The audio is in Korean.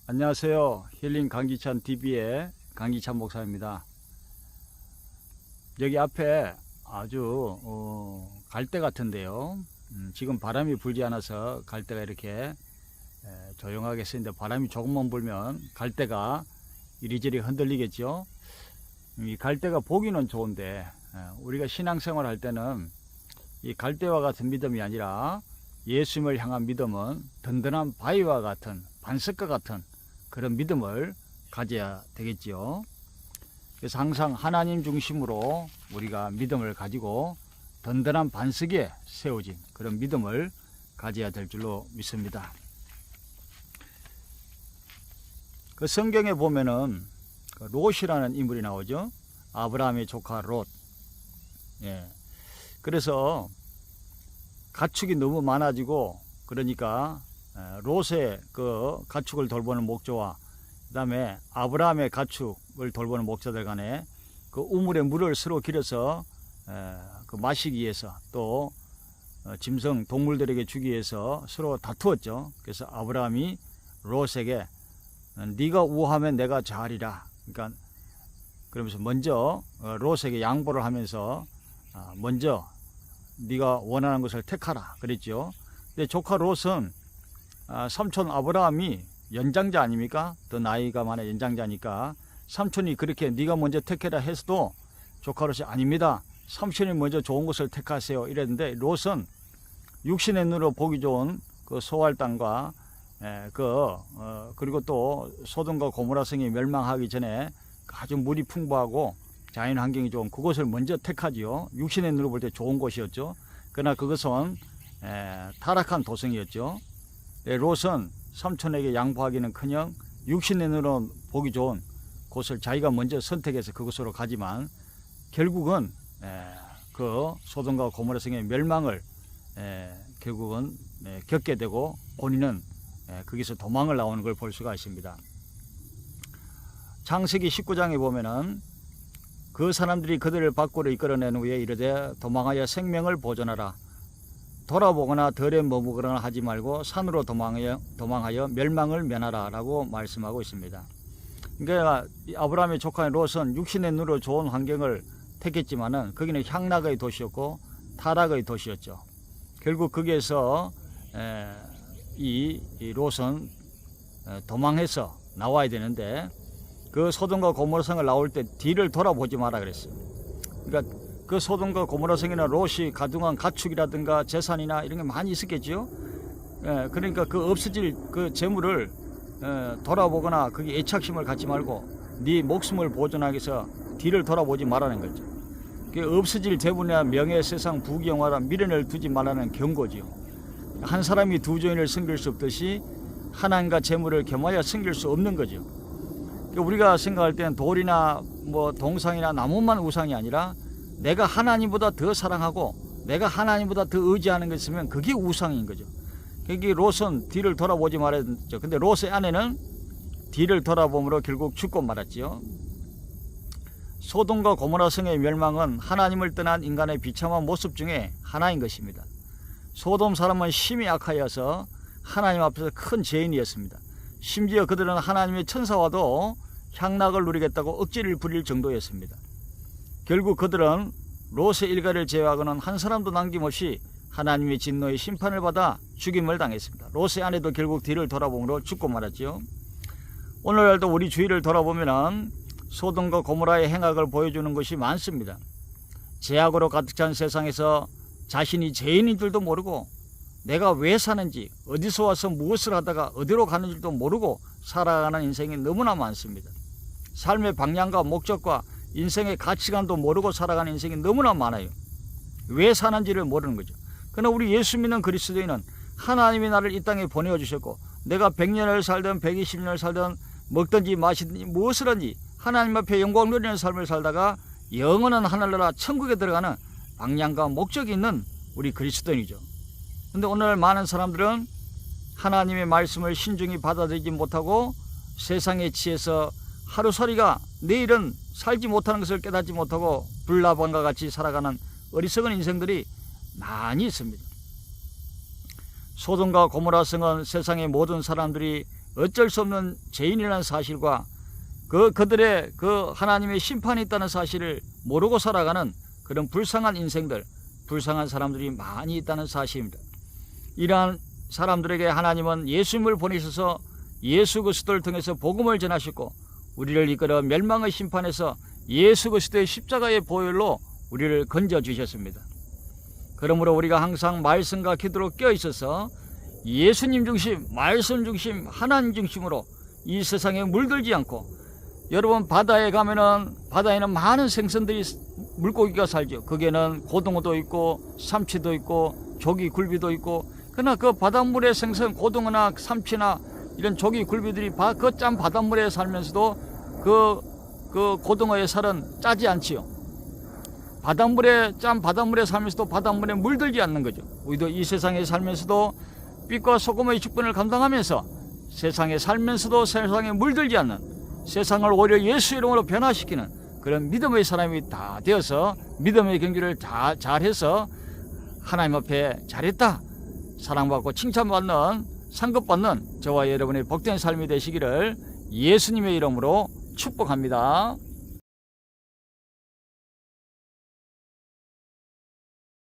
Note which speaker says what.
Speaker 1: 안녕하세요. 힐링 강기찬 TV의 강기찬 목사입니다. 여기 앞에 아주 갈대 같은데요. 지금 바람이 불지 않아서 갈대가 이렇게 조용하게 쓰는데, 바람이 조금만 불면 갈대가 이리저리 흔들리겠죠. 이 갈대가 보기는 좋은데 우리가 신앙생활 할 때는 이 갈대와 같은 믿음이 아니라 예수님을 향한 믿음은 든든한 바위와 같은, 반석과 같은 그런 믿음을 가져야 되겠지요. 그래서 항상 하나님 중심으로 우리가 믿음을 가지고 든든한 반석에 세워진 그런 믿음을 가져야 될 줄로 믿습니다. 그 성경에 보면은 롯이라는 인물이 나오죠. 아브라함의 조카 롯. 그래서 가축이 너무 많아지고, 그러니까 롯의 그 가축을 돌보는 목자와 그 다음에 아브라함의 가축을 돌보는 목자들 간에 그 우물에 물을 서로 길어서 그 마시기 위해서, 또 짐승 동물들에게 주기 위해서 서로 다투었죠. 그래서 아브라함이 롯에게 네가 우하면 내가 좌하리라, 그러니까 그러면서 먼저 롯에게 양보를 하면서 먼저 네가 원하는 것을 택하라 그랬죠. 근데 조카 롯은 삼촌 아브라함이 연장자 아닙니까? 더 나이가 많아 연장자니까 삼촌이 그렇게 네가 먼저 택해라 해서도 조카 롯이 아닙니다, 삼촌이 먼저 좋은 것을 택하세요 이랬는데, 롯은 육신의 눈으로 보기 좋은 그 소알 땅과 그리고 또 소돔과 고모라 성이 멸망하기 전에 아주 물이 풍부하고 자연 환경이 좋은 그곳을 먼저 택하지요. 육신의 눈으로 볼 때 좋은 곳이었죠. 그러나 그것은 타락한 도성이었죠. 롯은 삼촌에게 양보하기는커녕 육신의 눈으로 보기 좋은 곳을 자기가 먼저 선택해서 그곳으로 가지만, 결국은 그 소돔과 고모라 성의 멸망을 결국은 겪게 되고, 본인은 거기서 도망을 나오는 걸 볼 수가 있습니다. 창세기 19장에 보면은 그 사람들이 그들을 밖으로 이끌어낸 후에 이르되 도망하여 생명을 보존하라, 돌아보거나 들에 머무거나 하지 말고 산으로 도망하여 멸망을 면하라 라고 말씀하고 있습니다. 그러니까 아브라함의 조카 롯은 육신의 눈으로 좋은 환경을 택했지만은 거기는 향락의 도시였고 타락의 도시였죠. 결국 거기에서 이 롯은 도망해서 나와야 되는데, 그 소돔과 고모라 성을 나올 때 뒤를 돌아보지 마라 그랬어요. 그러니까 그 소돔과 고모라 성에는 롯이 가둔한 가축이라든가 재산이나 이런 게 많이 있었겠죠. 그러니까 그 없어질 그 재물을 돌아보거나 거기 애착심을 갖지 말고 네 목숨을 보존하기 위해서 뒤를 돌아보지 말라는 거죠. 그 없어질 재물이나 명예, 세상, 부귀영화라 미련을 두지 말라는 경고지요. 한 사람이 두 주인을 섬길 수 없듯이 하나님과 재물을 겸하여 섬길 수 없는 거죠. 우리가 생각할 때는 돌이나 뭐 동상이나 나무만 우상이 아니라 내가 하나님보다 더 사랑하고 내가 하나님보다 더 의지하는 게 있으면 그게 우상인 거죠. 그게 롯은 뒤를 돌아보지 말았죠. 근데 롯의 아내는 뒤를 돌아봄으로 결국 죽고 말았지요. 소돔과 고모라 성의 멸망은 하나님을 떠난 인간의 비참한 모습 중에 하나인 것입니다. 소돔 사람은 심히 악하여서 하나님 앞에서 큰 죄인이었습니다. 심지어 그들은 하나님의 천사와도 향락을 누리겠다고 억지를 부릴 정도였습니다. 결국 그들은 롯의 일가를 제외하고는 한 사람도 남김없이 하나님의 진노의 심판을 받아 죽임을 당했습니다. 롯의 아내도 결국 뒤를 돌아보므로 죽고 말았죠. 오늘날도 우리 주위를 돌아보면 소돔과 고모라의 행악을 보여주는 것이 많습니다. 죄악으로 가득 찬 세상에서 자신이 죄인인 줄도 모르고 내가 왜 사는지, 어디서 와서 무엇을 하다가 어디로 가는지도 모르고 살아가는 인생이 너무나 많습니다. 삶의 방향과 목적과 인생의 가치관도 모르고 살아가는 인생이 너무나 많아요. 왜 사는지를 모르는 거죠. 그러나 우리 예수 믿는 그리스도인은 하나님이 나를 이 땅에 보내주셨고, 내가 100년을 살든 120년을 살든 먹든지 마시든지 무엇을 하든지 하나님 앞에 영광 누리는 삶을 살다가 영원한 하늘나라 천국에 들어가는 방향과 목적이 있는 우리 그리스도인이죠. 그런데 오늘 많은 사람들은 하나님의 말씀을 신중히 받아들이지 못하고 세상에 취해서 하루살이가 내일은 살지 못하는 것을 깨닫지 못하고 불나방과 같이 살아가는 어리석은 인생들이 많이 있습니다. 소돔과 고모라 성은 세상의 모든 사람들이 어쩔 수 없는 죄인이라는 사실과 그들의 그 하나님의 심판이 있다는 사실을 모르고 살아가는 그런 불쌍한 인생들, 불쌍한 사람들이 많이 있다는 사실입니다. 이러한 사람들에게 하나님은 예수님을 보내셔서 예수 그리스도를 통해서 복음을 전하셨고 우리를 이끌어 멸망의 심판에서 예수 그리스도의 십자가의 보혈로 우리를 건져주셨습니다. 그러므로 우리가 항상 말씀과 기도로 깨어있어서 예수님 중심, 말씀 중심, 하나님 중심으로 이 세상에 물들지 않고, 여러분 바다에 가면은 바다에는 많은 생선들이, 물고기가 살죠. 거기에는 고등어도 있고 삼치도 있고 조기 굴비도 있고, 그러나 그 바닷물의 생선, 고등어나 삼치나 이런 조기 굴비들이 그 짠 바닷물에 살면서도 그 고등어의 살은 짜지 않지요. 짠 바닷물에 살면서도 바닷물에 물들지 않는 거죠. 우리도 이 세상에 살면서도 빛과 소금의 직분을 감당하면서 세상에 살면서도 세상에 물들지 않는, 세상을 오히려 예수 이름으로 변화시키는 그런 믿음의 사람이 다 되어서 믿음의 경기를 잘해서 하나님 앞에 잘했다, 사랑받고 칭찬받는, 상급받는 저와 여러분의 복된 삶이 되시기를 예수님의 이름으로 축복합니다.